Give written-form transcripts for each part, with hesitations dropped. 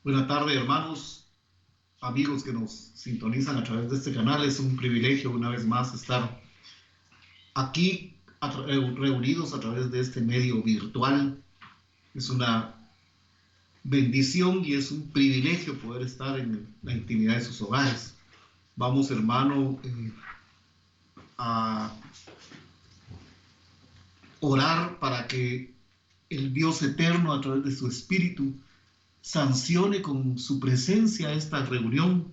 Buenas tardes, hermanos, amigos que nos sintonizan a través de este canal. Es un privilegio una vez más estar aquí reunidos a través de este medio virtual. Es una bendición y es un privilegio poder estar en la intimidad de sus hogares. Vamos, hermano, a orar para que el Dios eterno, a través de su Espíritu, sancione con su presencia esta reunión,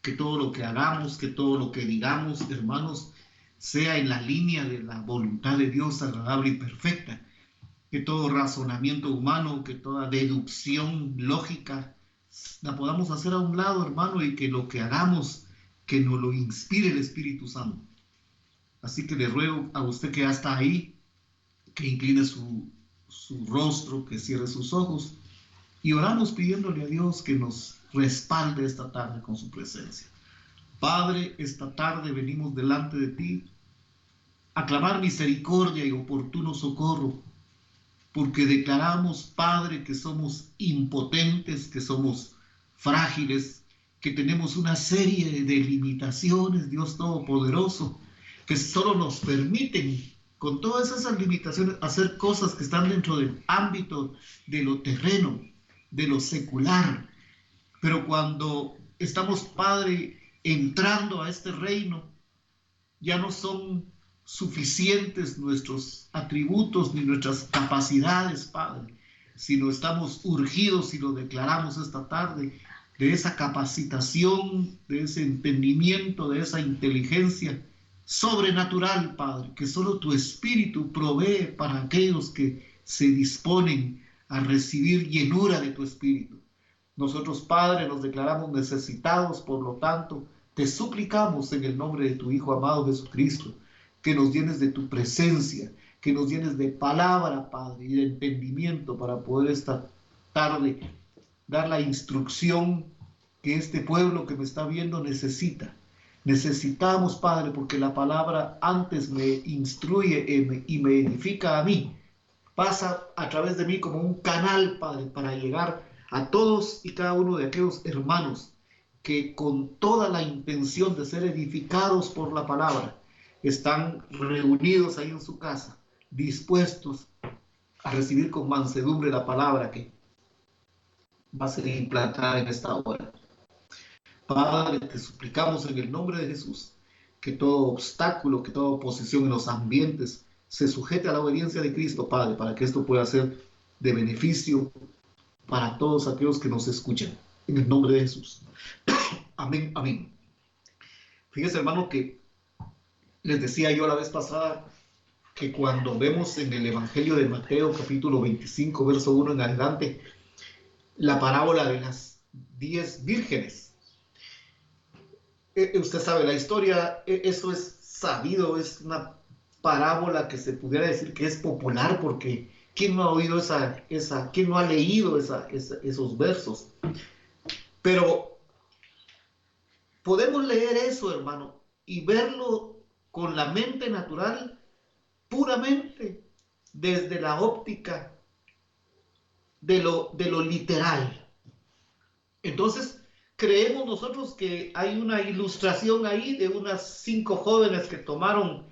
que todo lo que hagamos, que todo lo que digamos, hermanos, sea en la línea de la voluntad de Dios agradable y perfecta, que todo razonamiento humano, que toda deducción lógica, la podamos hacer a un lado, hermano, y que lo que hagamos, que nos lo inspire el Espíritu Santo. Así que le ruego a usted que ya está ahí, que incline su rostro, que cierre sus ojos, y oramos pidiéndole a Dios que nos respalde esta tarde con su presencia. Padre, esta tarde venimos delante de ti a clamar misericordia y oportuno socorro, porque declaramos, Padre, que somos impotentes, que somos frágiles, que tenemos una serie de limitaciones, Dios Todopoderoso, que solo nos permiten, con todas esas limitaciones, hacer cosas que están dentro del ámbito de lo terreno, de lo secular. Pero cuando estamos, Padre, entrando a este reino, ya no son suficientes nuestros atributos ni nuestras capacidades, Padre, sino estamos urgidos, y lo declaramos esta tarde, de esa capacitación, de ese entendimiento, de esa inteligencia sobrenatural, Padre, que solo tu Espíritu provee para aquellos que se disponen a recibir llenura de tu Espíritu. Nosotros, Padre, nos declaramos necesitados, por lo tanto, te suplicamos en el nombre de tu Hijo amado Jesucristo, que nos llenes de tu presencia, que nos llenes de palabra, Padre, y de entendimiento para poder esta tarde dar la instrucción que este pueblo que me está viendo necesita. Necesitamos, Padre, porque la palabra antes me instruye y me edifica a mí. Pasa a través de mí como un canal, Padre, para llegar a todos y cada uno de aquellos hermanos que con toda la intención de ser edificados por la palabra están reunidos ahí en su casa, dispuestos a recibir con mansedumbre la palabra que va a ser implantada en esta hora. Padre, te suplicamos en el nombre de Jesús que todo obstáculo, que toda oposición en los ambientes se sujete a la obediencia de Cristo, Padre, para que esto pueda ser de beneficio para todos aquellos que nos escuchan. En el nombre de Jesús. Amén, amén. Fíjese, hermano, que les decía yo la vez pasada que cuando vemos en el Evangelio de Mateo, capítulo 25, verso 1 en adelante, la parábola de las 10 vírgenes. Usted sabe la historia, eso es sabido, es una parábola que se pudiera decir que es popular, porque ¿quién no ha oído quién no ha leído esos versos? Pero podemos leer eso, hermano, y verlo con la mente natural, puramente desde la óptica de lo literal. Entonces, creemos nosotros que hay una ilustración ahí de unas 5 jóvenes que tomaron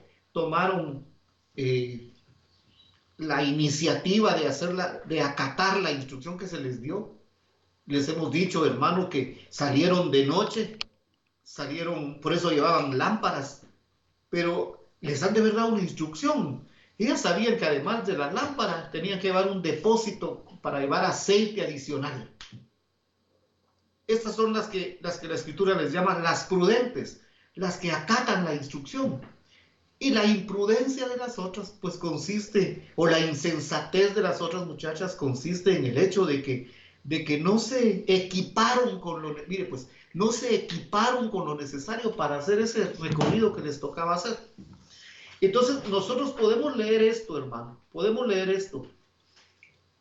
la iniciativa de acatar la instrucción que se les dio. Les hemos dicho, hermano, que salieron de noche, por eso llevaban lámparas, pero les han de verdad una instrucción. Ellas sabían que además de las lámparas tenían que llevar un depósito para llevar aceite adicional. Estas son las que la Escritura les llama las prudentes, las que acatan la instrucción. Y la imprudencia de las otras, pues consiste, o la insensatez de las otras muchachas consiste en el hecho de que no se equiparon no se equiparon con lo necesario para hacer ese recorrido que les tocaba hacer. Entonces nosotros podemos leer esto, hermano, podemos leer esto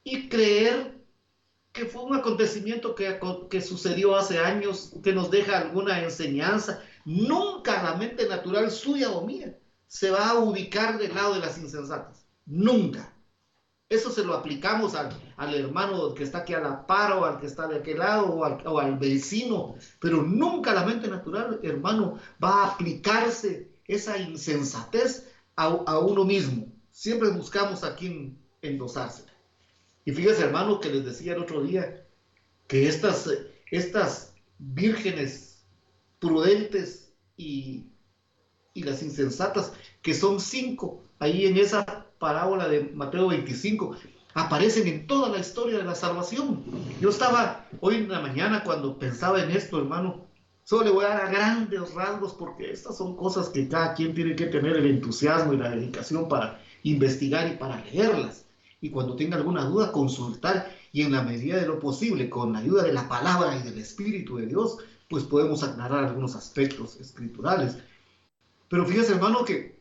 y creer que fue un acontecimiento que sucedió hace años, que nos deja alguna enseñanza. Nunca la mente natural suya o mía se va a ubicar del lado de las insensatas. Nunca. Eso se lo aplicamos al hermano que está aquí a la par o al que está de aquel lado o al vecino, pero nunca la mente natural, hermano, va a aplicarse esa insensatez a uno mismo. Siempre buscamos a quien endosarse. Y fíjese, hermano, que les decía el otro día que estas vírgenes prudentes y las insensatas, que son 5, ahí en esa parábola de Mateo 25, aparecen en toda la historia de la salvación. Yo estaba hoy en la mañana cuando pensaba en esto, hermano, solo le voy a dar a grandes rasgos porque estas son cosas que cada quien tiene que tener el entusiasmo y la dedicación para investigar y para leerlas. Y cuando tenga alguna duda, consultar y en la medida de lo posible, con la ayuda de la palabra y del Espíritu de Dios, pues podemos aclarar algunos aspectos escriturales. Pero fíjese, hermano, que,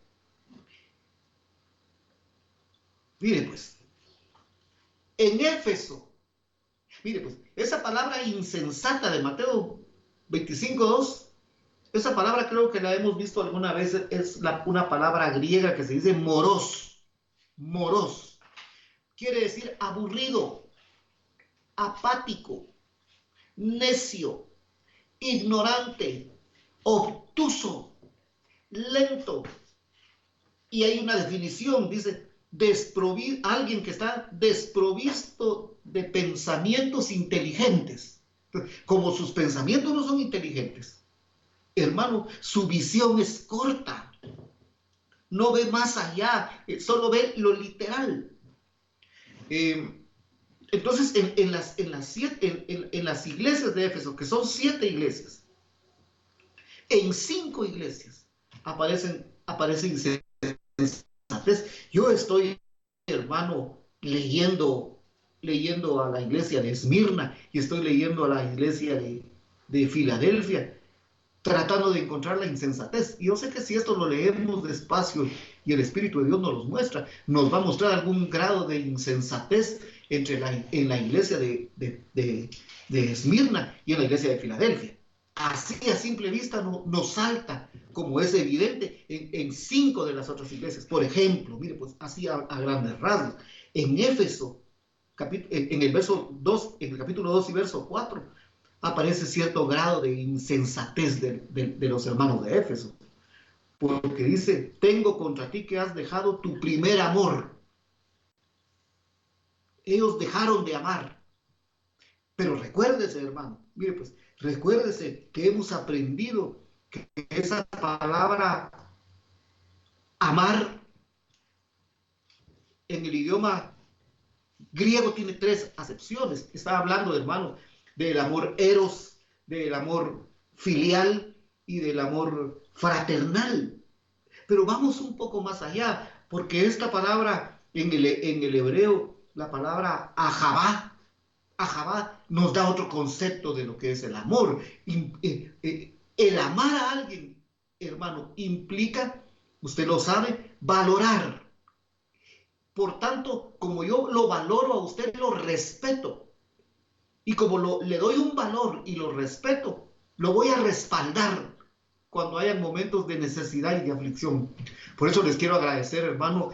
mire pues, en Éfeso, mire pues, esa palabra insensata de Mateo 25:2, esa palabra creo que la hemos visto alguna vez, es una palabra griega que se dice moros, moros, quiere decir aburrido, apático, necio, ignorante, obtuso, lento. Y hay una definición, dice, alguien que está desprovisto de pensamientos inteligentes. Como sus pensamientos no son inteligentes, hermano, su visión es corta, no ve más allá, solo ve lo literal. Entonces, en las iglesias de Éfeso, que son 7 iglesias, en 5 iglesias aparecen yo estoy, hermano, leyendo a la iglesia de Esmirna y estoy leyendo a la iglesia de Filadelfia, tratando de encontrar la insensatez. Y yo sé que si esto lo leemos despacio y el Espíritu de Dios nos los muestra, nos va a mostrar algún grado de insensatez en la iglesia de Esmirna y en la iglesia de Filadelfia. Así a simple vista nos salta, como es evidente en 5 de las otras iglesias. Por ejemplo, mire, pues así a grandes rasgos, en Éfeso, en el verso 2, en el capítulo 2 y verso 4, aparece cierto grado de insensatez de los hermanos de Éfeso, porque dice, tengo contra ti que has dejado tu primer amor. Ellos dejaron de amar. Pero recuérdese, hermano, mire pues, recuérdese que hemos aprendido que esa palabra amar en el idioma griego tiene 3 acepciones. Está hablando, hermano, del amor eros, del amor filial y del amor fraternal. Pero vamos un poco más allá, porque esta palabra en el hebreo, la palabra ahabá, nos da otro concepto de lo que es el amor. El amar a alguien, hermano, implica, usted lo sabe, valorar. Por tanto, como yo lo valoro a usted, lo respeto. Y como le doy un valor y lo respeto, lo voy a respaldar cuando hayan momentos de necesidad y de aflicción. Por eso les quiero agradecer, hermano,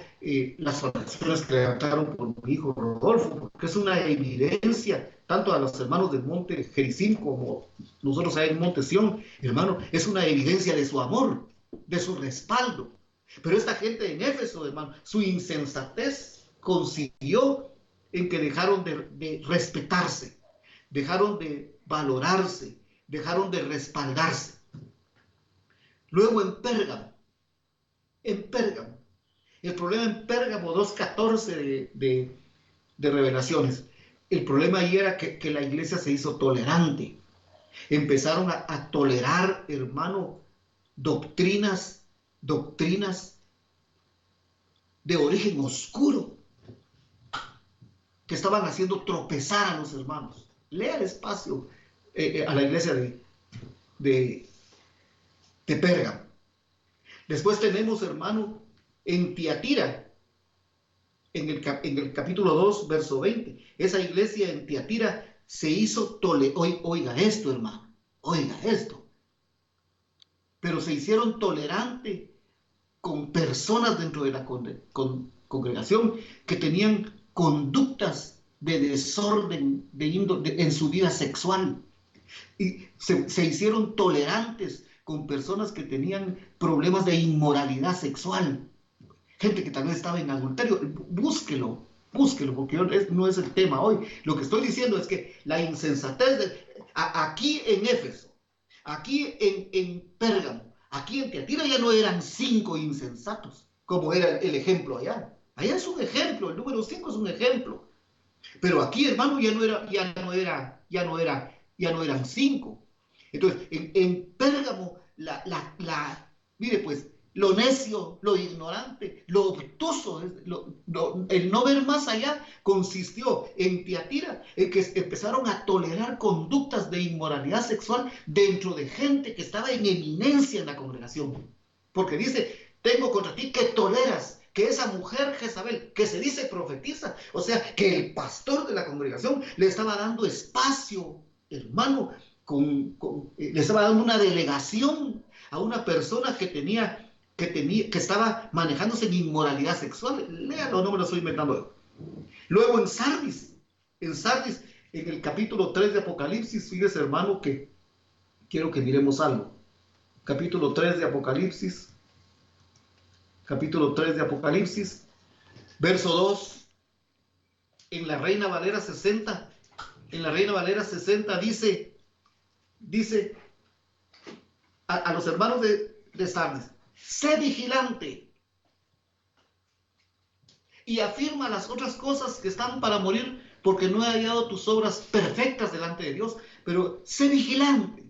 las oraciones que levantaron por mi hijo Rodolfo, porque es una evidencia, tanto a los hermanos del Monte Jericín como nosotros ahí en Monte Sión, hermano, es una evidencia de su amor, de su respaldo. Pero esta gente en Éfeso, hermano, su insensatez consiguió en que dejaron de respetarse, dejaron de valorarse, dejaron de respaldarse. Luego en Pérgamo, el problema en Pérgamo 2:14 de Revelaciones, el problema ahí era que la iglesia se hizo tolerante, empezaron a tolerar, hermano, doctrinas de origen oscuro, que estaban haciendo tropezar a los hermanos. Lea despacio a la iglesia de Pérgamo. Después tenemos, hermano, en Tiatira, en el capítulo 2, verso 20. Esa iglesia en Tiatira se hizo oiga esto, hermano, oiga esto. Pero se hicieron tolerantes con personas dentro de la congregación que tenían conductas de desorden en su vida sexual. Y se hicieron tolerantes con personas que tenían problemas de inmoralidad sexual. Gente que tal vez estaba en adulterio. Búsquelo, porque no es el tema hoy. Lo que estoy diciendo es que la insensatez aquí en Éfeso, aquí en Pérgamo, aquí en Tiatira ya no eran 5 insensatos, como era el ejemplo allá. Allá es un ejemplo, el número 5 es un ejemplo. Pero aquí, hermano, ya no eran 5. Entonces, en Pérgamo, mire pues, lo necio, lo ignorante, lo obtuso, el no ver más allá, consistió en Tiatira, en que empezaron a tolerar conductas de inmoralidad sexual dentro de gente que estaba en eminencia en la congregación. Porque dice, tengo contra ti que toleras que esa mujer Jezabel, que se dice profetiza, o sea, que el pastor de la congregación le estaba dando espacio, hermano, le estaba dando una delegación a una persona que estaba manejándose en inmoralidad sexual. Léalo, no me lo estoy inventando. Luego en Sardis, en el capítulo 3 de Apocalipsis, fíjese, hermano, que quiero que miremos algo. Capítulo 3 de Apocalipsis, verso 2, en la Reina Valera 60, dice a los hermanos de Sardis, sé vigilante y afirma las otras cosas que están para morir, porque no he hallado tus obras perfectas delante de Dios, pero sé vigilante.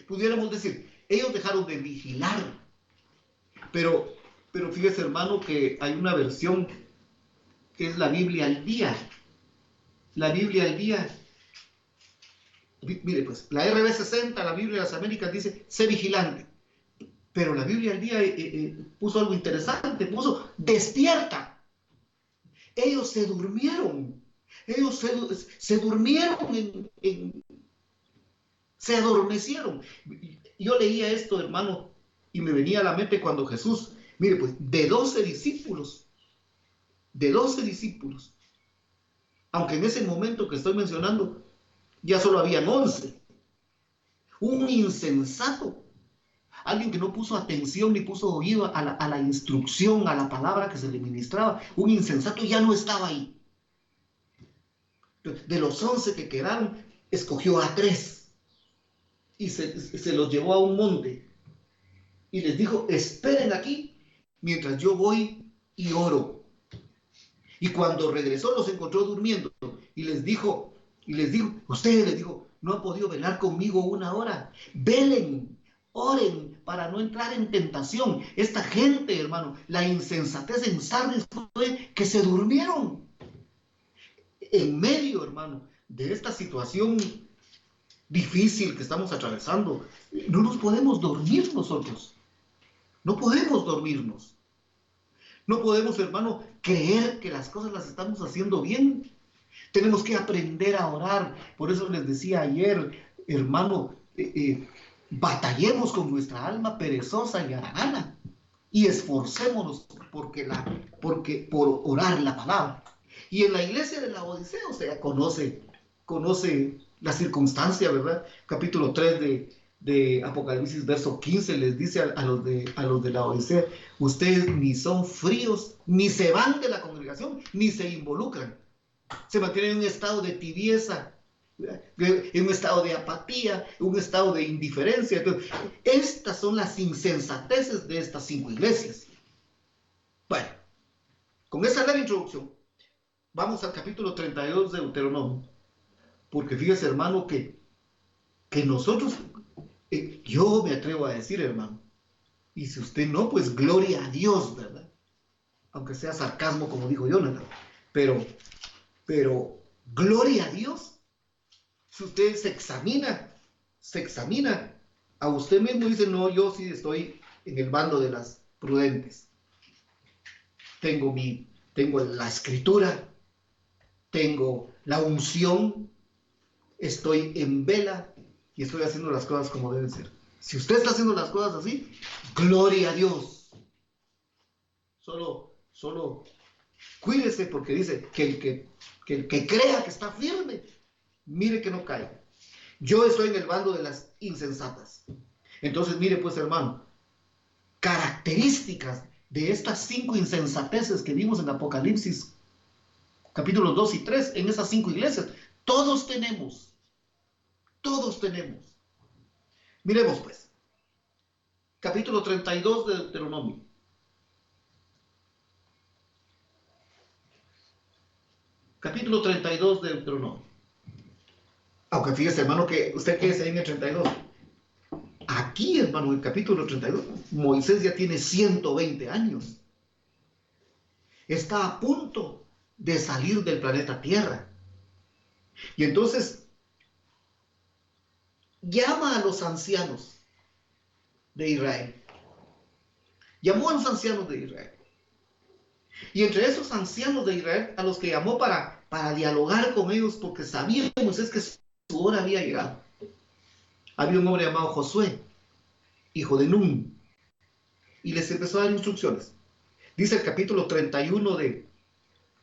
Pudiéramos decir, ellos dejaron de vigilar, pero fíjese, hermano, que hay una versión que es la Biblia al día. La Biblia al día. Mire, pues, la RB60, la Biblia de las Américas, dice, sé vigilante. Pero la Biblia al día puso algo interesante, puso, despierta. Ellos se durmieron. Ellos se durmieron, se adormecieron. Yo leía esto, hermano, y me venía a la mente cuando Jesús, mire, pues, de 12 discípulos, aunque en ese momento que estoy mencionando, ya solo habían 11. Un insensato, alguien que no puso atención ni puso oído a la instrucción, a la palabra que se le ministraba, un insensato ya no estaba ahí. De los 11 que quedaron, escogió a 3 y se los llevó a un monte y les dijo, esperen aquí mientras yo voy y oro. Y cuando regresó los encontró durmiendo y les dijo, ustedes, les dijo, no han podido velar conmigo 1 hora. Velen, oren para no entrar en tentación. Esta gente, hermano, la insensatez en Sardis fue que se durmieron. En medio, hermano, de esta situación difícil que estamos atravesando, no nos podemos dormir nosotros. No podemos dormirnos. No podemos, hermano, creer que las cosas las estamos haciendo bien. Tenemos que aprender a orar. Por eso les decía ayer, hermano, batallemos con nuestra alma perezosa y haragana y esforcémonos por orar la palabra. Y en la iglesia de la Odisea, o sea, conoce la circunstancia, ¿verdad? Capítulo 3 de Apocalipsis, verso 15, les dice a los de la Odisea, ustedes ni son fríos, ni se van de la congregación, ni se involucran. Se mantienen en un estado de tibieza, en un estado de apatía, un estado de indiferencia. Entonces, estas son las insensateces de estas 5 iglesias. Bueno, con esa leve introducción, vamos al capítulo 32 de Deuteronomio, porque fíjese, hermano, que nosotros, yo me atrevo a decir, hermano, y si usted no, pues gloria a Dios, ¿verdad? Aunque sea sarcasmo, como dijo Jonathan, pero gloria a Dios. Si usted se examina a usted mismo y dice, no, yo sí estoy en el bando de las prudentes. Tengo la escritura, tengo la unción, estoy en vela y estoy haciendo las cosas como deben ser. Si usted está haciendo las cosas así, gloria a Dios. Solo Cuídese porque dice que el que crea que está firme, mire que no caiga. Yo estoy en el bando de las insensatas. Entonces, mire pues, hermano, características de estas 5 insensateces que vimos en Apocalipsis, capítulos 2 y 3, en esas 5 iglesias. Todos tenemos. Todos tenemos. Miremos pues. Capítulo 32 de Deuteronomio. Capítulo 32 de Deuteronomio. Aunque fíjese, hermano, que usted quédese ahí en el 32. Aquí, hermano, en el capítulo 32, Moisés ya tiene 120 años. Está a punto de salir del planeta Tierra. Y entonces llama a los ancianos de Israel. Llamó a los ancianos de Israel. Y entre esos ancianos de Israel, a los que llamó para dialogar con ellos, porque sabía Moisés que su hora había llegado. Había un hombre llamado Josué, hijo de Nun, y les empezó a dar instrucciones. Dice el capítulo 31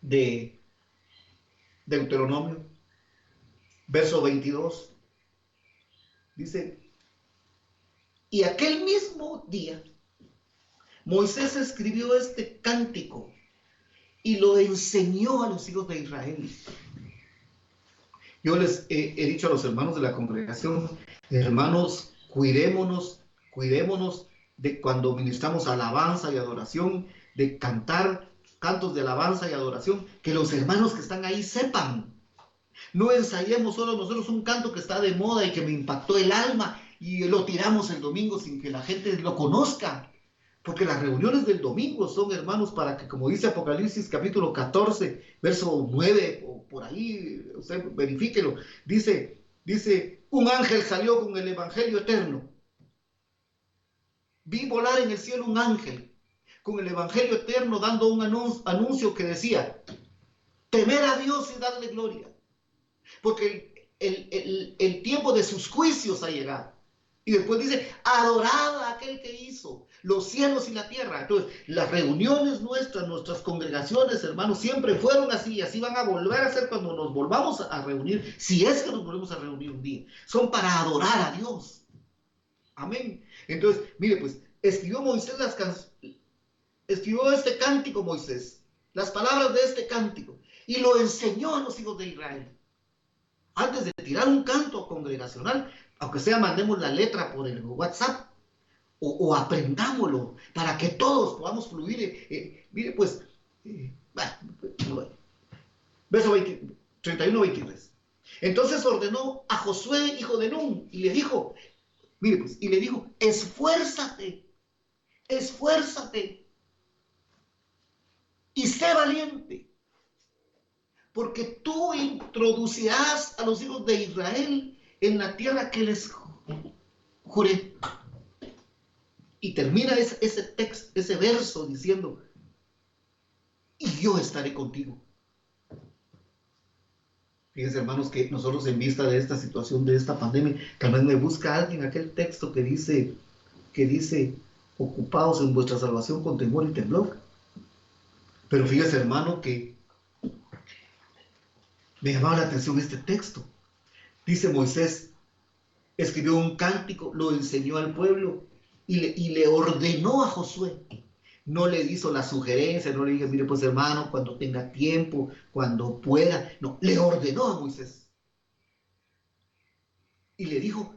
de Deuteronomio, verso 22. Dice, y aquel mismo día, Moisés escribió este cántico y lo enseñó a los hijos de Israel. Yo les he dicho a los hermanos de la congregación, hermanos, cuidémonos de cuando ministramos alabanza y adoración, de cantar cantos de alabanza y adoración, que los hermanos que están ahí sepan. No ensayemos solo nosotros un canto que está de moda y que me impactó el alma y lo tiramos el domingo sin que la gente lo conozca. Porque las reuniones del domingo son, hermanos, para que, como dice Apocalipsis capítulo 14, verso 9, o por ahí, usted verifíquelo, dice, un ángel salió con el evangelio eterno. Vi volar en el cielo un ángel con el evangelio eterno dando un anuncio que decía, temer a Dios y darle gloria, porque el tiempo de sus juicios ha llegado. Y después dice, adorad a aquel que hizo los cielos y la tierra. Entonces, las reuniones nuestras congregaciones, hermanos, siempre fueron así, y así van a volver a ser cuando nos volvamos a reunir, si es que nos volvemos a reunir un día. Son para adorar a Dios. Amén. Entonces, mire, pues, escribió Moisés escribió este cántico Moisés, las palabras de este cántico, y lo enseñó a los hijos de Israel. Antes de tirar un canto congregacional, aunque sea mandemos la letra por el WhatsApp, o aprendámoslo, para que todos podamos fluir. Mire pues, verso 31-23. Entonces ordenó a Josué, hijo de Nun, y le dijo, mire pues, y le dijo, esfuérzate, y sé valiente, porque tú introducirás a los hijos de Israel en la tierra que les juré. Y termina ese texto, ese verso diciendo, y yo estaré contigo. Fíjense, hermanos, que nosotros en vista de esta situación, de esta pandemia, también me busca alguien aquel texto que dice, ocupados en vuestra salvación con temor y temblor. Pero fíjese, hermano, que me llamaba la atención este texto. Dice Moisés, escribió un cántico, lo enseñó al pueblo y le ordenó a Josué. No le hizo la sugerencia, no le dije, mire pues hermano, cuando tenga tiempo, cuando pueda. No, le ordenó a Moisés. Y le dijo,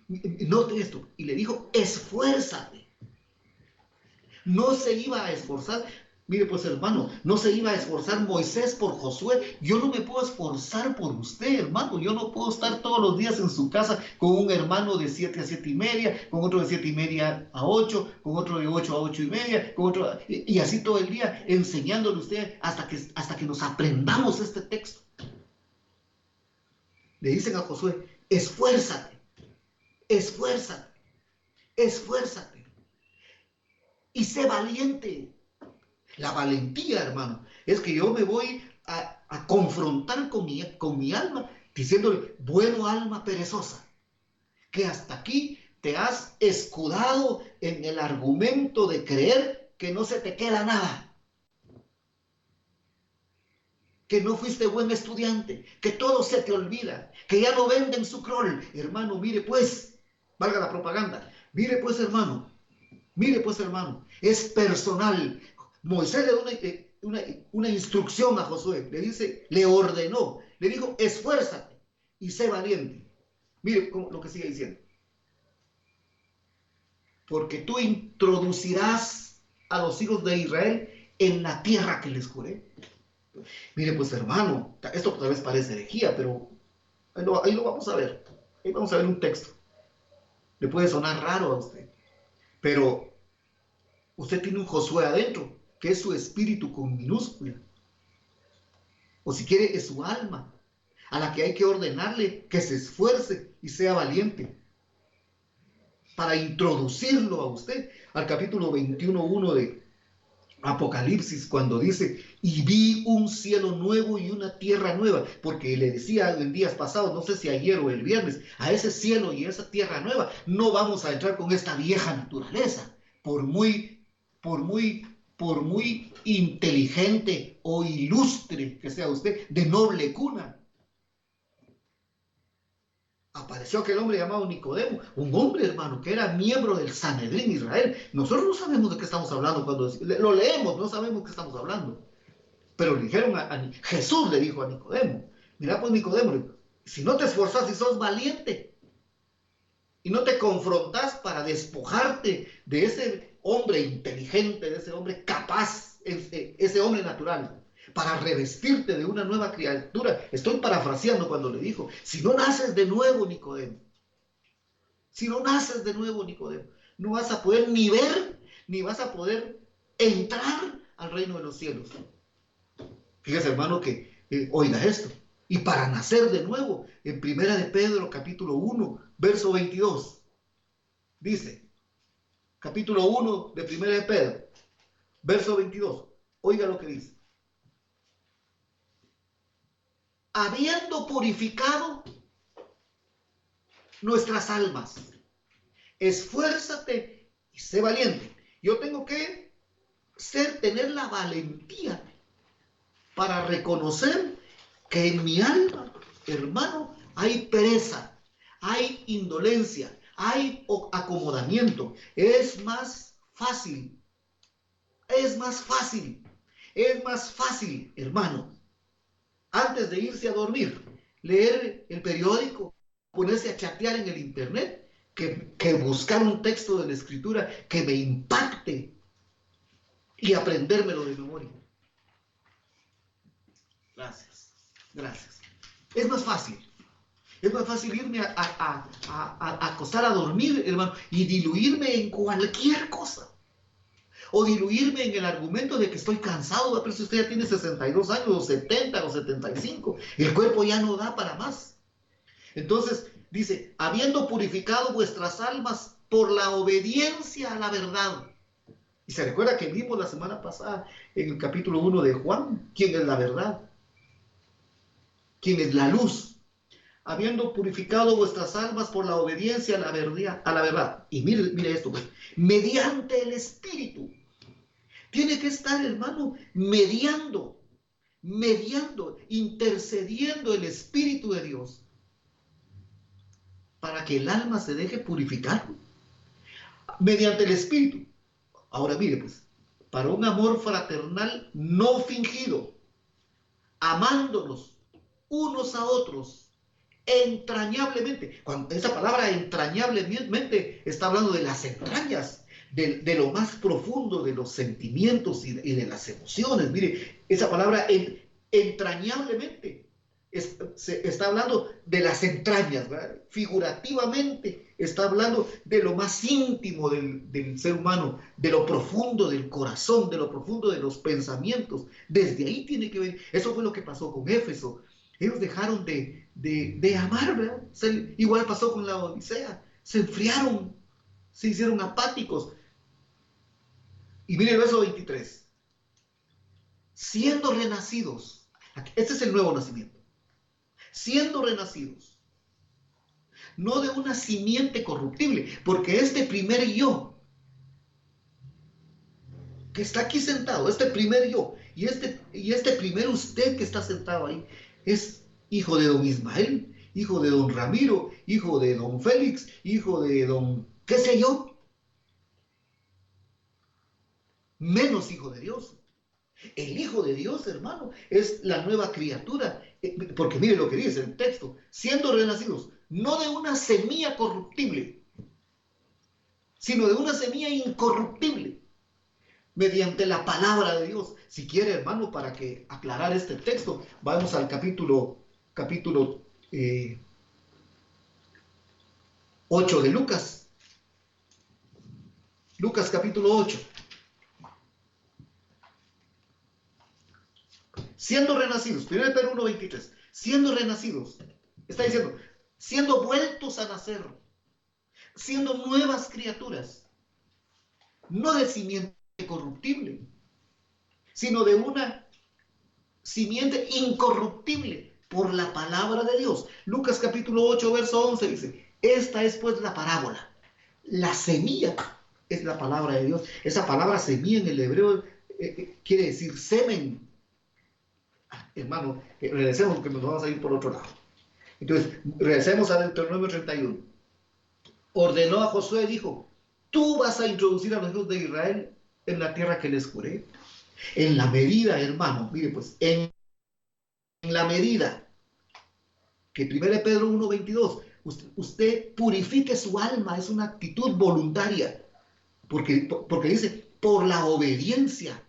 note esto, y le dijo, esfuérzate. No se iba a esforzar. Mire pues hermano, no se iba a esforzar Moisés por Josué. Yo no me puedo esforzar por usted, hermano. Yo no puedo estar todos los días en su casa con un hermano de 7 a 7 y media, con otro de 7 y media a 8, con otro de 8 a 8 y media, con otro, y así todo el día enseñándole a usted hasta que nos aprendamos este texto. Le dicen a Josué, esfuérzate, y sé valiente. La valentía, hermano, es que yo me voy a confrontar con mi alma, diciéndole, bueno, alma perezosa, que hasta aquí te has escudado en el argumento de creer que no se te queda nada. que no fuiste buen estudiante, que todo se te olvida, que ya no venden su scroll. Hermano, mire pues, valga la propaganda, mire pues hermano, es personal. Moisés le da una instrucción a Josué, le dice, le ordenó, le dijo, esfuérzate y sé valiente. Mire lo que sigue diciendo. Porque tú introducirás a los hijos de Israel en la tierra que les juré. Mire, pues hermano, esto tal vez parece herejía, pero ahí lo vamos a ver. Ahí vamos a ver un texto. Le puede sonar raro a usted, pero usted tiene un Josué adentro, que es su espíritu con minúscula. O si quiere, es su alma, a la que hay que ordenarle que se esfuerce y sea valiente para introducirlo a usted al capítulo 21:1 de Apocalipsis, cuando dice, y vi un cielo nuevo y una tierra nueva, porque le decía en días pasados, no sé si ayer o el viernes, a ese cielo y a esa tierra nueva no vamos a entrar con esta vieja naturaleza, por muy inteligente o ilustre que sea usted, de noble cuna. Apareció aquel hombre llamado Nicodemo, un hombre, hermano, que era miembro del Sanedrín Israel. Nosotros no sabemos de qué estamos hablando cuando lo leemos, no sabemos de qué estamos hablando. Pero le dijeron Jesús le dijo a Nicodemo, mira pues Nicodemo, si no te esforzas y sos valiente y no te confrontas para despojarte de ese hombre inteligente, de ese hombre capaz, ese hombre natural, para revestirte de una nueva criatura. Estoy parafraseando cuando le dijo, si no naces de nuevo, Nicodemo, no vas a poder ni ver, ni vas a poder entrar al reino de los cielos. Fíjese, hermano, que oiga esto. Y para nacer de nuevo, en Primera de Pedro, capítulo 1, verso 22, dice, capítulo 1 de Primera de Pedro, verso 22, oiga lo que dice. Habiendo purificado nuestras almas, esfuérzate y sé valiente. Yo tengo que tener la valentía para reconocer que en mi alma, hermano, hay pereza, hay indolencia, hay acomodamiento. Es más fácil, hermano, antes de irse a dormir, leer el periódico, ponerse a chatear en el internet, que buscar un texto de la Escritura que me impacte y aprendérmelo de memoria. Gracias. Es más fácil irme a acostar a dormir, hermano, y diluirme en cualquier cosa. O diluirme en el argumento de que estoy cansado, pero si usted ya tiene 62 años, o 70, o 75, el cuerpo ya no da para más. Entonces, dice, habiendo purificado vuestras almas por la obediencia a la verdad. Y se recuerda que vimos la semana pasada en el capítulo 1 de Juan, ¿quién es la verdad? ¿Quién es la luz? Habiendo purificado vuestras almas por la obediencia a la verdad. Y mire esto, pues, mediante el Espíritu. Tiene que estar, hermano, mediando, intercediendo el Espíritu de Dios para que el alma se deje purificar mediante el Espíritu. Ahora mire, pues, para un amor fraternal no fingido, amándonos unos a otros entrañablemente. Cuando esa palabra entrañablemente está hablando de las entrañas, de lo más profundo de los sentimientos y de las emociones. Mire, esa palabra entrañablemente está hablando de las entrañas, ¿verdad? Figurativamente está hablando de lo más íntimo del ser humano, de lo profundo del corazón, de lo profundo de los pensamientos. Desde ahí tiene que ver. Eso fue lo que pasó con Éfeso. Ellos dejaron de amar, ¿verdad? Igual pasó con la Odisea. Se enfriaron, se hicieron apáticos. Y mire el verso 23. Siendo renacidos, este es el nuevo nacimiento. Siendo renacidos, no de una simiente corruptible, porque este primer yo que está aquí sentado, este primer yo, y este primer usted que está sentado ahí, es hijo de don Ismael, hijo de don Ramiro, hijo de don Félix, hijo de don, qué sé yo, menos hijo de Dios. El Hijo de Dios, hermano, es la nueva criatura. Porque mire lo que dice el texto, siendo renacidos, no de una semilla corruptible, sino de una semilla incorruptible, mediante la palabra de Dios. Si quiere, hermano, para que aclarar este texto, vamos al capítulo 8 de Lucas. Lucas capítulo 8. Siendo renacidos, 1 Pedro 1:23, siendo renacidos, está diciendo, siendo vueltos a nacer, siendo nuevas criaturas, no de simiente corruptible, sino de una simiente incorruptible por la palabra de Dios. Lucas capítulo 8, verso 11 dice, esta es pues la parábola. La semilla es la palabra de Dios. Esa palabra semilla en el hebreo quiere decir semen. Hermano, regresemos porque nos vamos a ir por otro lado. Entonces, regresemos a Deuteronomio 31. Ordenó a Josué y dijo, tú vas a introducir a los hijos de Israel en la tierra que les juré. En la medida, hermano, mire pues, en la medida que 1 Pedro 1:22, usted purifique su alma, es una actitud voluntaria, porque dice, por la obediencia.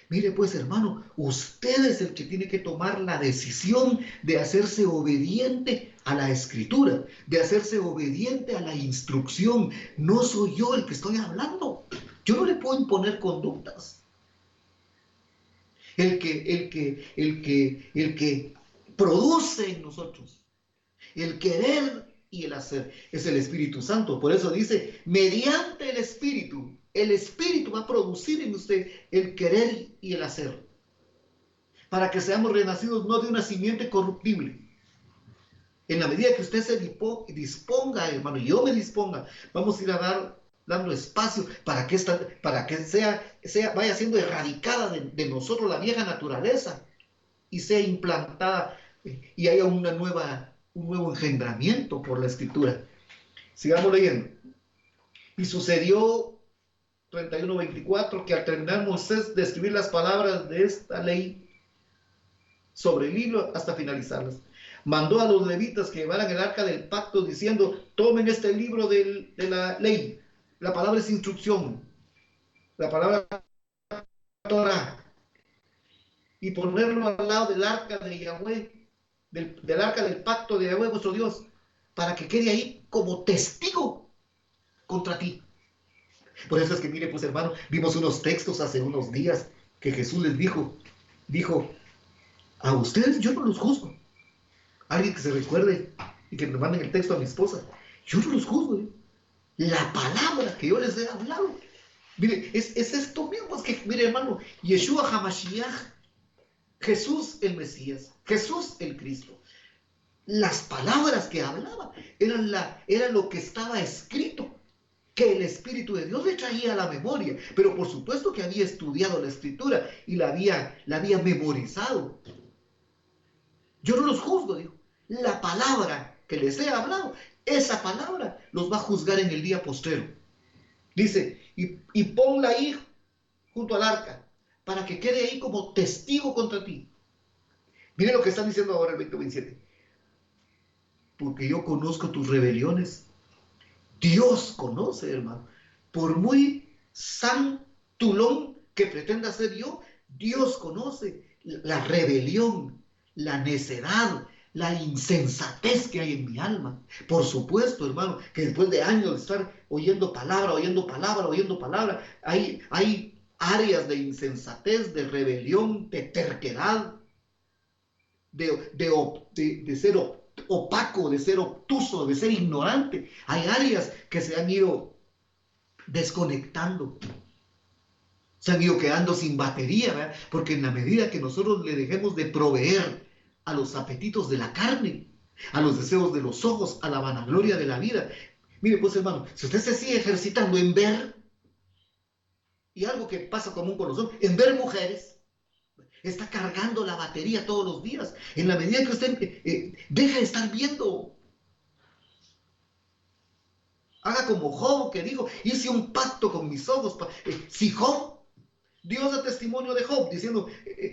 Mire pues, hermano, usted es el que tiene que tomar la decisión de hacerse obediente a la escritura, de hacerse obediente a la instrucción. No soy yo el que estoy hablando. Yo no le puedo imponer conductas. El que produce en nosotros el querer y el hacer es el Espíritu Santo. Por eso dice, mediante el Espíritu va a producir en usted el querer y el hacer, para que seamos renacidos no de una simiente corruptible. En la medida que usted se disponga, hermano, y yo me disponga, vamos a ir dando espacio para que vaya siendo erradicada de nosotros la vieja naturaleza y sea implantada y haya un nuevo engendramiento por la Escritura. Sigamos leyendo. Y sucedió 31:24, que al terminar Moisés de escribir las palabras de esta ley sobre el libro hasta finalizarlas, mandó a los levitas que llevaran el arca del pacto diciendo, tomen este libro de la ley. La palabra es instrucción, la palabra Torah, y ponerlo al lado del arca de Yahweh, del arca del pacto de Yahweh vuestro Dios, para que quede ahí como testigo contra ti. Por eso es que, mire, pues hermano, vimos unos textos hace unos días que Jesús les dijo, a ustedes yo no los juzgo. Alguien que se recuerde y que me manden el texto a mi esposa, yo no los juzgo. La palabra que yo les he hablado, mire, es esto mismo, es que, mire hermano, Yeshua HaMashiach, Jesús el Mesías, Jesús el Cristo, las palabras que hablaba eran lo que estaba escrito, que el Espíritu de Dios le traía a la memoria, pero por supuesto que había estudiado la Escritura y la había memorizado. Yo no los juzgo, dijo. La palabra que les he hablado, esa palabra los va a juzgar en el día postrero. Dice, y ponla ahí junto al arca, para que quede ahí como testigo contra ti. Miren lo que están diciendo ahora el 20:27. Porque yo conozco tus rebeliones. Dios conoce, hermano. Por muy santulón que pretenda ser yo, Dios conoce la rebelión, la necedad, la insensatez que hay en mi alma. Por supuesto, hermano, que después de años de estar oyendo palabra, hay áreas de insensatez, de rebelión, de terquedad, de ser opaco, de ser obtuso, de ser ignorante. Hay áreas que se han ido desconectando, se han ido quedando sin batería, ¿verdad? Porque en la medida que nosotros le dejemos de proveer a los apetitos de la carne, a los deseos de los ojos, a la vanagloria de la vida, mire pues hermano, si usted se sigue ejercitando en ver y algo que pasa común con los hombres, en ver mujeres, está cargando la batería todos los días. En la medida que usted deja de estar viendo, haga como Job, que dijo, hice un pacto con mis ojos. Si Job, Dios da testimonio de Job, diciendo,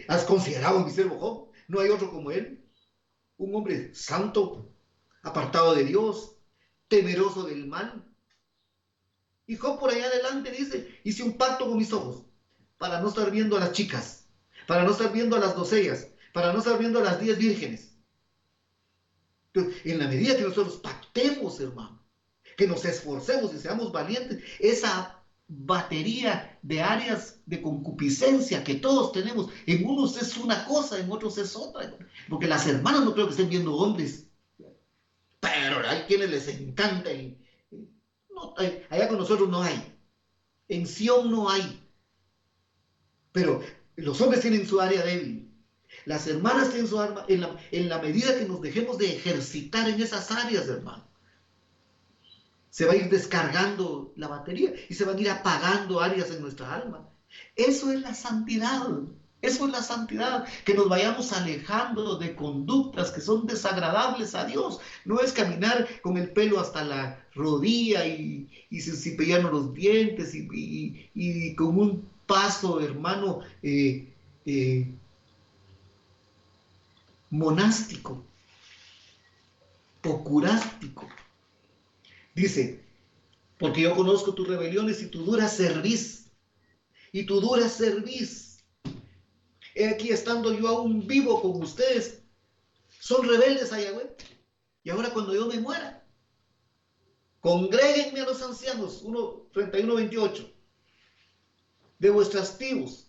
¿has considerado a mi siervo Job? No hay otro como él, un hombre santo, apartado de Dios, temeroso del mal. Y Job por allá adelante dice, hice un pacto con mis ojos, para no estar viendo a las chicas, para no estar viendo a las doncellas, para no estar viendo a las 10 vírgenes. Entonces, en la medida que nosotros pactemos, hermano, que nos esforcemos y seamos valientes, esa batería de áreas de concupiscencia que todos tenemos, en unos es una cosa, en otros es otra, porque las hermanas no creo que estén viendo hombres, pero hay quienes les encanta no, allá con nosotros no hay, en Sión no hay, pero los hombres tienen su área débil, las hermanas tienen su arma, en la medida que nos dejemos de ejercitar en esas áreas, hermano, se va a ir descargando la batería y se van a ir apagando áreas en nuestra alma. Eso es la santidad. Eso es la santidad, que nos vayamos alejando de conductas que son desagradables a Dios. No es caminar con el pelo hasta la rodilla y cepillarnos los dientes y con un paso, hermano, monástico, pocurástico. Dice, porque yo conozco tus rebeliones y tu dura cerviz. Y tu dura cerviz. He aquí estando yo aún vivo con ustedes. Son rebeldes a Yahweh. Y ahora cuando yo me muera, congréguenme a los ancianos, 31-28, de vuestras tribus,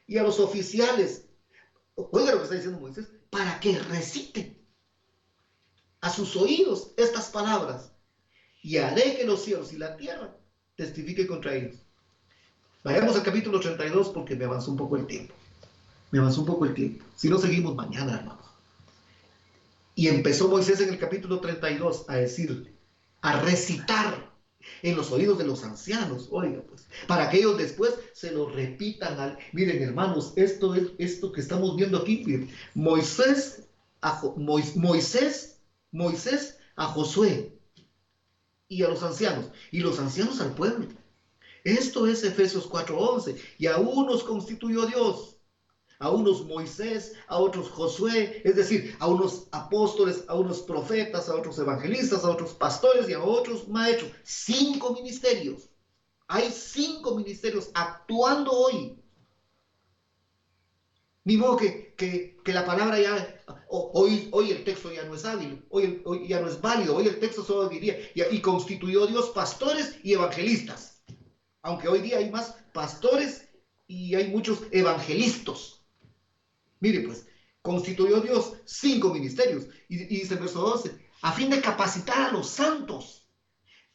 y a los oficiales. Oiga lo que está diciendo Moisés, para que reciten a sus oídos estas palabras. Y haré que los cielos y la tierra testifiquen contra ellos. Vayamos al capítulo 32 porque me avanzó un poco el tiempo. Si no, seguimos mañana, hermanos. Y empezó Moisés en el capítulo 32 a decir, a recitar en los oídos de los ancianos, oiga, pues, para que ellos después se lo repitan. Miren, hermanos, esto que estamos viendo aquí, miren, Moisés a Josué y a los ancianos, y los ancianos al pueblo. Esto es Efesios 4:11. Y a unos constituyó Dios, a unos Moisés, a otros Josué, es decir, a unos apóstoles, a unos profetas, a otros evangelistas, a otros pastores y a otros maestros. 5 ministerios. Hay 5 ministerios actuando hoy. Ni modo que la palabra ya, hoy el texto ya no es hábil, hoy ya no es válido, hoy el texto solo diría, y constituyó Dios pastores y evangelistas. Aunque hoy día hay más pastores y hay muchos evangelistas. Mire pues, constituyó Dios 5 ministerios. Y dice el verso 12, a fin de capacitar a los santos.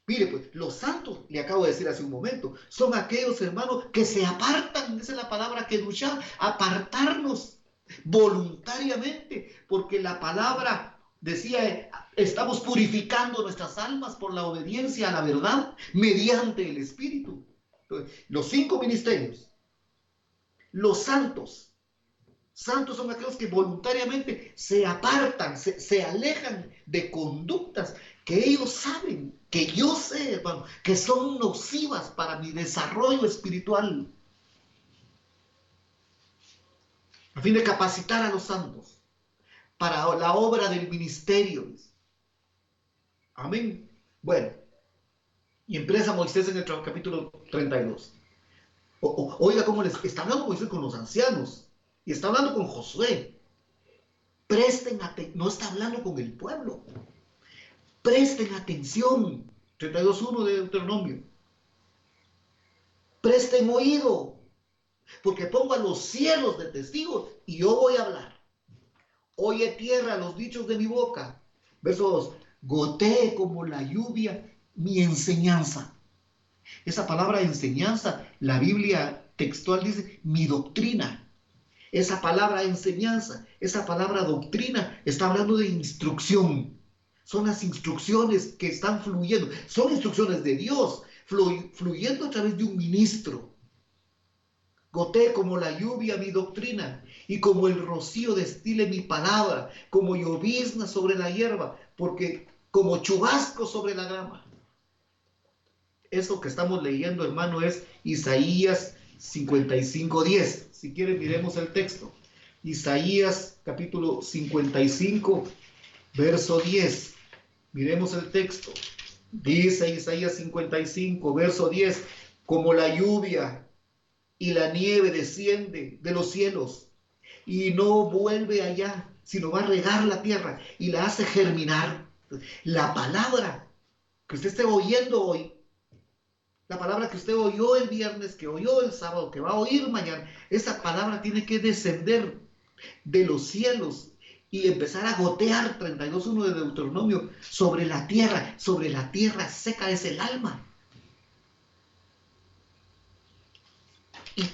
Mire pues, los santos, le acabo de decir hace un momento, son aquellos hermanos que se apartan, esa es la palabra kedushá, apartarnos voluntariamente, porque la palabra decía, estamos purificando nuestras almas por la obediencia a la verdad mediante el Espíritu. Entonces, los 5 ministerios, los santos son aquellos que voluntariamente se apartan, se alejan de conductas que ellos saben, que yo sé, hermano, que son nocivas para mi desarrollo espiritual. A fin de capacitar a los santos para la obra del ministerio. Amén. Bueno, y empieza Moisés en el capítulo 32. Oiga cómo les está hablando Moisés con los ancianos y está hablando con Josué. Presten atención, no está hablando con el pueblo. Presten atención. 32:1 de Deuteronomio. Presten oído, porque pongo a los cielos de testigos y yo voy a hablar. Oye tierra los dichos de mi boca. Verso 2. Gotee como la lluvia mi enseñanza. Esa palabra enseñanza, la Biblia textual dice mi doctrina. Esa palabra enseñanza, esa palabra doctrina, está hablando de instrucción. Son las instrucciones que están fluyendo. Son instrucciones de Dios, fluyendo a través de un ministro. Gotee como la lluvia mi doctrina, y como el rocío destile mi palabra, como llovizna sobre la hierba, porque como chubasco sobre la grama. Eso que estamos leyendo, hermano, es Isaías 55:10. Si quieren, miremos el texto. Isaías capítulo 55, verso 10. Miremos el texto. Dice Isaías 55, verso 10, como la lluvia y la nieve desciende de los cielos y no vuelve allá, sino va a regar la tierra y la hace germinar. La palabra que usted esté oyendo hoy, la palabra que usted oyó el viernes, que oyó el sábado, que va a oír mañana, esa palabra tiene que descender de los cielos y empezar a gotear, 32:1 de Deuteronomio, sobre la tierra seca es el alma.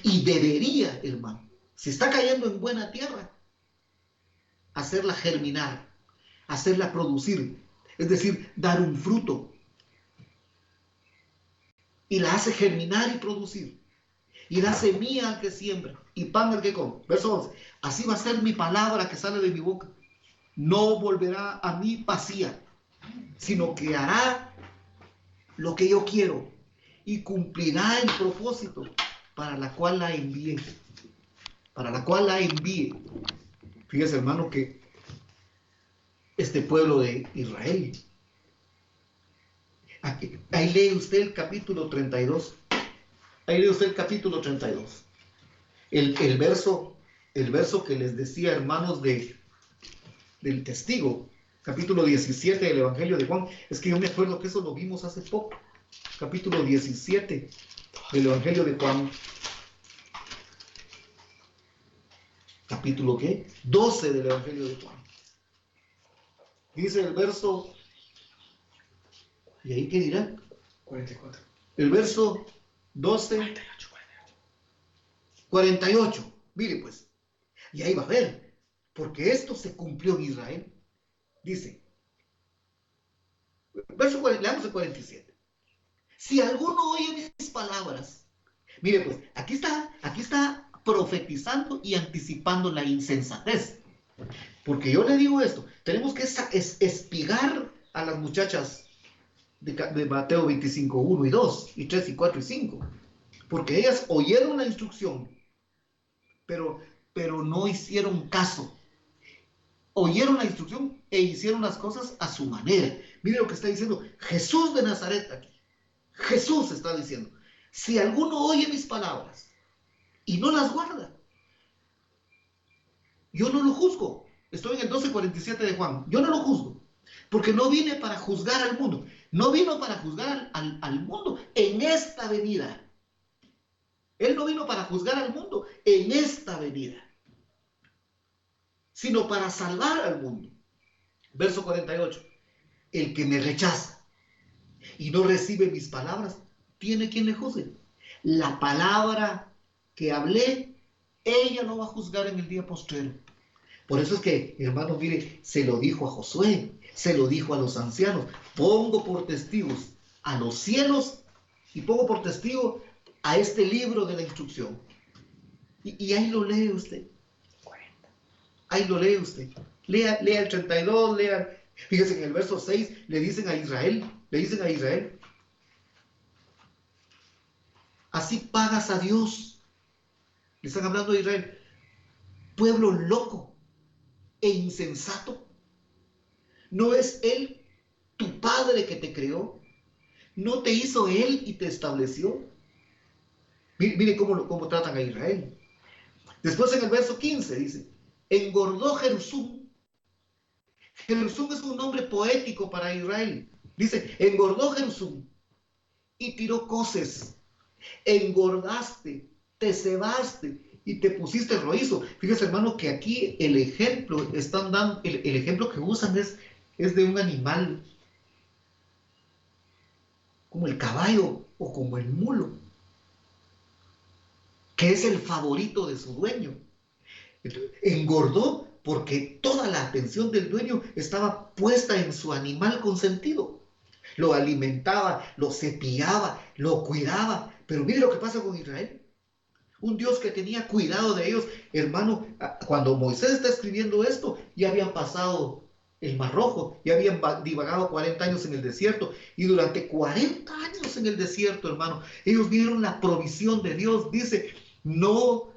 Y debería, hermano, si está cayendo en buena tierra, hacerla germinar, hacerla producir, es decir, dar un fruto. Y la hace germinar y producir. Y da semilla al que siembra y pan al que come. Verso 11. Así va a ser mi palabra que sale de mi boca. No volverá a mí vacía, sino que hará lo que yo quiero y cumplirá el propósito para la cual la envié. Para la cual la envié. Fíjese, hermano, que este pueblo de Israel, ahí lee usted el capítulo 32. Ahí lee usted el capítulo 32. El verso que les decía, hermanos, del testigo, capítulo 17 del Evangelio de Juan. Es que yo me acuerdo que eso lo vimos hace poco. Capítulo 17 del Evangelio de Juan. Capítulo ¿qué? 12 del Evangelio de Juan. Dice el verso, ¿y ahí qué dirá? 44. El verso 12, 48. Mire pues, y ahí va a ver, porque esto se cumplió en Israel. Dice, leamos el 47. Si alguno oye mis palabras, mire pues, aquí está profetizando y anticipando la insensatez. Porque yo le digo esto, tenemos que espigar a las muchachas de Mateo 25, 1 y 2, y 3 y 4 y 5. Porque ellas oyeron la instrucción, pero no hicieron caso. Oyeron la instrucción e hicieron las cosas a su manera. Mire lo que está diciendo Jesús de Nazaret aquí. Jesús está diciendo, si alguno oye mis palabras y no las guarda, yo no lo juzgo. Estoy en el 12:47 de Juan. Yo no lo juzgo, porque no vine para juzgar al mundo. No vino para juzgar al mundo en esta venida. Él no vino para juzgar al mundo en esta venida, sino para salvar al mundo. Verso 48. El que me rechaza y no recibe mis palabras, tiene quien le juzgue. La palabra que hablé, ella no va a juzgar en el día postrero. Por eso es que, hermano, mire, se lo dijo a Josué, se lo dijo a los ancianos. Pongo por testigos a los cielos y pongo por testigo a este libro de la instrucción. Y ahí lo lee usted. Ahí lo lee usted. Lea el 32, lea. Fíjese, en el verso 6 le dicen a Israel, así pagas a Dios. Le están hablando a Israel, pueblo loco e insensato. ¿No es Él tu Padre que te creó? ¿No te hizo Él y te estableció? Mire cómo tratan a Israel. Después en el verso 15 dice, engordó Jerusún. Jerusún es un nombre poético para Israel. Dice, engordó Jerusún y tiró coces. Engordaste, te cebaste y te pusiste roízo. Fíjese, hermano, que aquí el ejemplo están dando, el ejemplo que usan es de un animal como el caballo o como el mulo, que es el favorito de su dueño. Entonces, engordó porque toda la atención del dueño estaba puesta en su animal consentido. Lo alimentaba, lo cepillaba, lo cuidaba. Pero mire lo que pasa con Israel. un Dios que tenía cuidado de ellos. Hermano, cuando Moisés está escribiendo esto, ya habían pasado el Mar Rojo, ya habían divagado 40 años en el desierto, y durante 40 años en el desierto, hermano, ellos vieron la provisión de Dios. Dice, no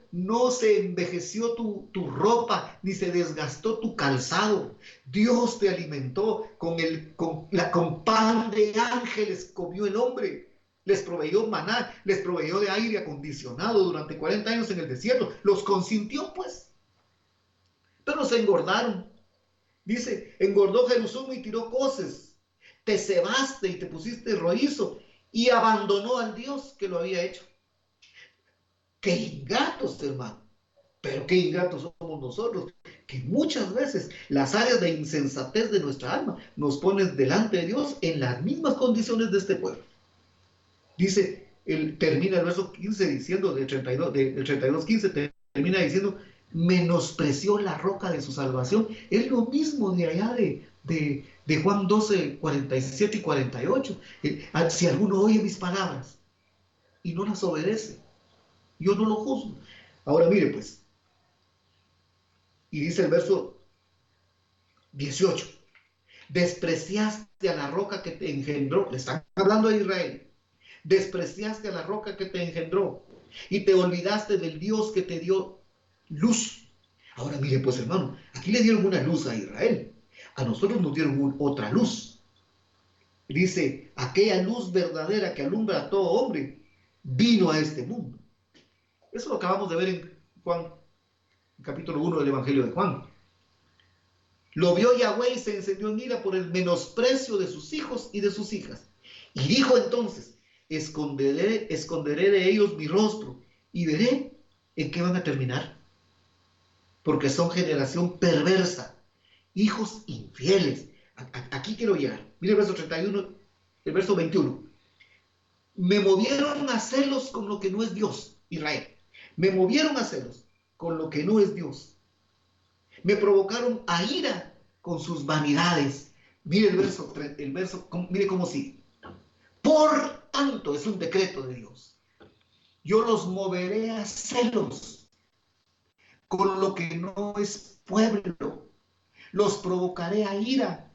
se envejeció tu ropa, ni se desgastó tu calzado. Dios te alimentó con pan de ángeles, comió el hombre. Les proveyó maná, les proveyó de aire acondicionado durante 40 años en el desierto. Los consintió, pues. Pero se engordaron. Dice, engordó Jerusalén y tiró coces. Te cebaste y te pusiste rojizo y abandonó al Dios que lo había hecho. Qué ingratos, hermano. Pero qué ingratos somos nosotros, que muchas veces las áreas de insensatez de nuestra alma nos ponen delante de Dios en las mismas condiciones de este pueblo. Dice, termina el verso 15 diciendo, del 32, 15, termina diciendo, menospreció la roca de su salvación. Es lo mismo de allá de Juan 12, 47 y 48. Si alguno oye mis palabras y no las obedece, yo no lo juzgo. Ahora mire pues, y dice el verso 18, despreciaste a la roca que te engendró. Le están hablando a Israel. Despreciaste a la roca que te engendró y te olvidaste del Dios que te dio luz. Ahora mire pues, hermano, aquí le dieron una luz a Israel, a nosotros nos dieron otra luz. Dice, aquella luz verdadera que alumbra a todo hombre vino a este mundo. Eso lo acabamos de ver en Juan, capítulo 1 del Evangelio de Juan. Lo vio Yahweh y se encendió en ira por el menosprecio de sus hijos y de sus hijas. Y dijo entonces, esconderé de ellos mi rostro y veré en qué van a terminar. Porque son generación perversa, hijos infieles. Aquí quiero llegar. Mira el verso 31, el verso 21. Me movieron a celos con lo que no es Dios, Israel. Me movieron a celos con lo que no es Dios. Me provocaron a ira con sus vanidades. Mire el verso, mire cómo sigue. Por tanto, es un decreto de Dios. Yo los moveré a celos con lo que no es pueblo. Los provocaré a ira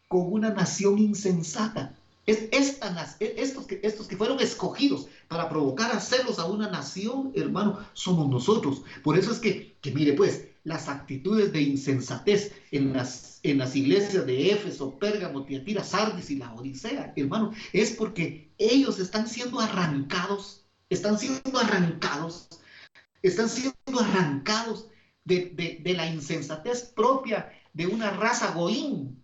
con una nación insensata. Estos que fueron escogidos para provocar a celos a una nación, hermano, somos nosotros. Por eso es que mire pues, las actitudes de insensatez en las iglesias de Éfeso, Pérgamo, Tiatira, Sardis y la Odisea, hermano, es porque ellos están siendo arrancados de la insensatez propia de una raza goín.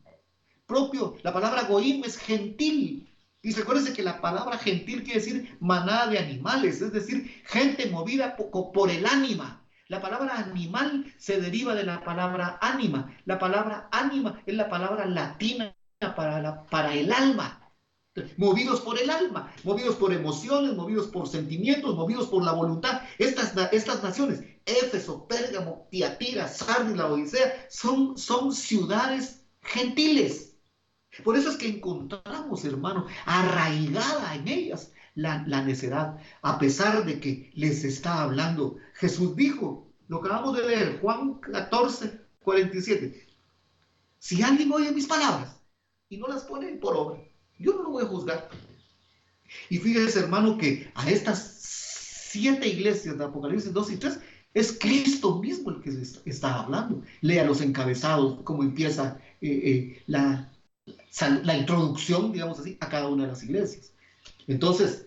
La palabra goín es gentil. Y recuérdense que la palabra gentil quiere decir manada de animales, es decir, gente movida por el ánima. La palabra animal se deriva de la palabra ánima. La palabra ánima es la palabra latina para el alma. Movidos por el alma, movidos por emociones, movidos por sentimientos, movidos por la voluntad. Estas naciones, Éfeso, Pérgamo, Tiatira, Sardis, la Odisea, son ciudades gentiles. Por eso es que encontramos, hermano, arraigada en ellas la necedad, a pesar de que les está hablando. Jesús dijo, lo acabamos de leer, Juan 14, 47. Si alguien oye mis palabras y no las pone por obra, yo no lo voy a juzgar. Y fíjese, hermano, que a estas 7 iglesias de Apocalipsis 2 y 3 es Cristo mismo el que está hablando. Lea los encabezados, cómo empieza la introducción, digamos así, a cada una de las iglesias. Entonces,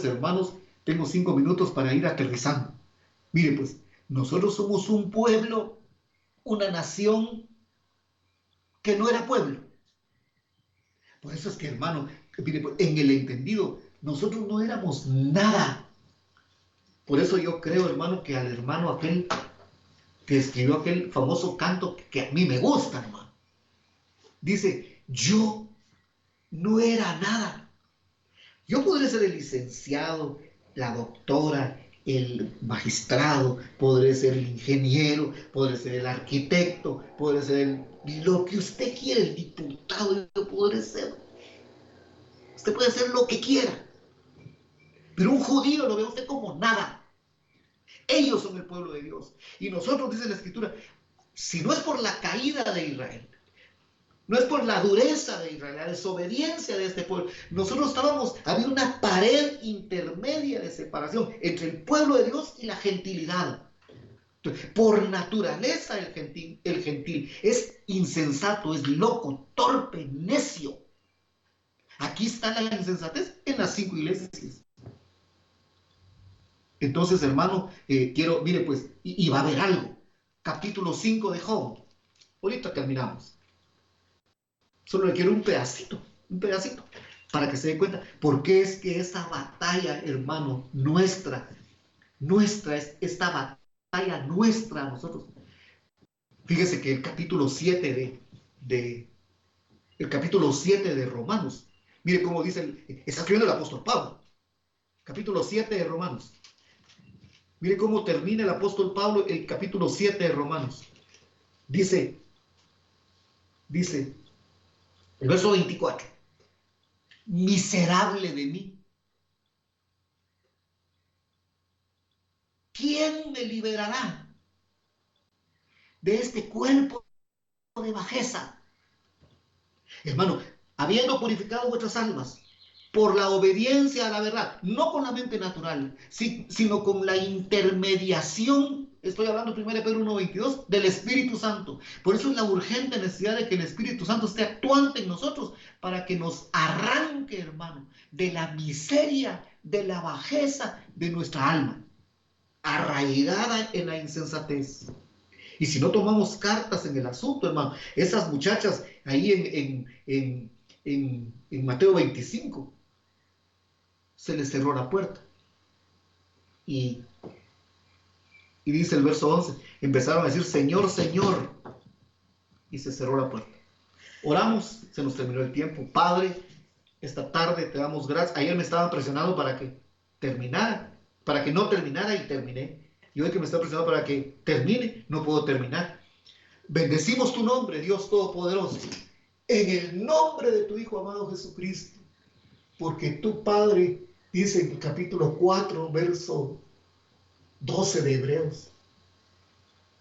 hermanos, tengo 5 minutos para ir aterrizando. Mire, pues, nosotros somos un pueblo, una nación que no era pueblo. Por eso es que, hermano, mire, pues, en el entendido, nosotros no éramos nada. Por eso yo creo, hermano, que al hermano aquel que escribió aquel famoso canto que a mí me gusta, hermano, dice, yo no era nada. Yo podré ser el licenciado, la doctora, el magistrado, podré ser el ingeniero, podré ser el arquitecto, podré ser lo que usted quiera, el diputado, yo podré ser. Usted puede ser lo que quiera. Pero un judío lo ve usted como nada. Ellos son el pueblo de Dios. Y nosotros, dice la Escritura, si no es por la caída de Israel, no es por la dureza de Israel, la desobediencia de este pueblo. Nosotros había una pared intermedia de separación entre el pueblo de Dios y la gentilidad. Por naturaleza el gentil es insensato, es loco, torpe, necio. Aquí está la insensatez en las 5 iglesias. Entonces, hermano, mire pues, y va a haber algo. Capítulo 5 de Job. Ahorita terminamos. Solo le quiero un pedacito, para que se dé cuenta. Porque es que esa batalla, hermano, nuestra es esta batalla nuestra a nosotros. Fíjese que el capítulo 7 de Romanos, mire cómo dice, está escribiendo el apóstol Pablo, capítulo 7 de Romanos. Mire cómo termina el apóstol Pablo el capítulo 7 de Romanos. Dice, el verso 24, miserable de mí, ¿quién me liberará de este cuerpo de bajeza? Hermano, habiendo purificado vuestras almas por la obediencia a la verdad, no con la mente natural, sino con la intermediación, estoy hablando 1 Pedro 1:22, del Espíritu Santo. Por eso es la urgente necesidad de que el Espíritu Santo esté actuante en nosotros, para que nos arranque, hermano, de la miseria, de la bajeza de nuestra alma, arraigada en la insensatez. Y si no tomamos cartas en el asunto, hermano, esas muchachas ahí en Mateo 25, se les cerró la puerta. Y dice el verso 11, empezaron a decir, Señor, Señor, y se cerró la puerta. Oramos, se nos terminó el tiempo. Padre, esta tarde te damos gracias. Ayer me estaban presionando para que terminara, para que no terminara y terminé. Y hoy que me está presionando para que termine, no puedo terminar. Bendecimos tu nombre, Dios Todopoderoso, en el nombre de tu Hijo amado Jesucristo, porque tu Padre dice en el capítulo 4, verso 12 de Hebreos,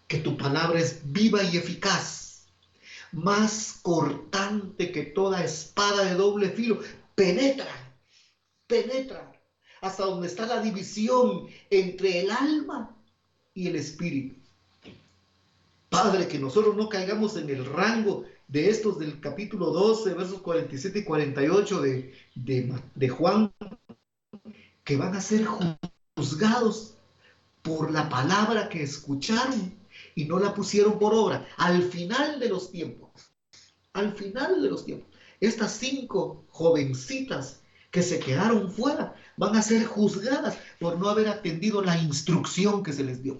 que tu palabra es viva y eficaz, más cortante que toda espada de doble filo, penetra hasta donde está la división entre el alma y el espíritu. Padre, que nosotros no caigamos en el rango de estos del capítulo 12, versos 47 y 48 de Juan, que van a ser juzgados por la palabra que escucharon y no la pusieron por obra. Al final de los tiempos, estas 5 jovencitas que se quedaron fuera van a ser juzgadas por no haber atendido la instrucción que se les dio.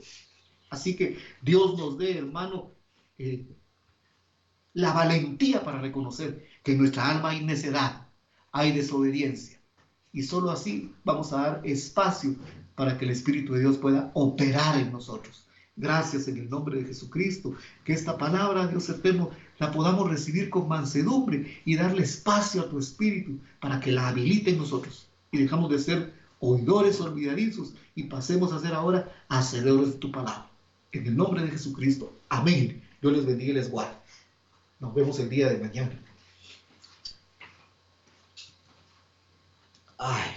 Así que Dios nos dé, hermano, la valentía para reconocer que en nuestra alma hay necedad, hay desobediencia. Y solo así vamos a dar espacio para que el Espíritu de Dios pueda operar en nosotros. Gracias en el nombre de Jesucristo, que esta palabra, Dios eterno, la podamos recibir con mansedumbre y darle espacio a tu Espíritu para que la habilite en nosotros. Y dejamos de ser oidores olvidadizos y pasemos a ser ahora hacedores de tu palabra. En el nombre de Jesucristo. Amén. Dios les bendiga y les guarde. Nos vemos el día de mañana. Ay.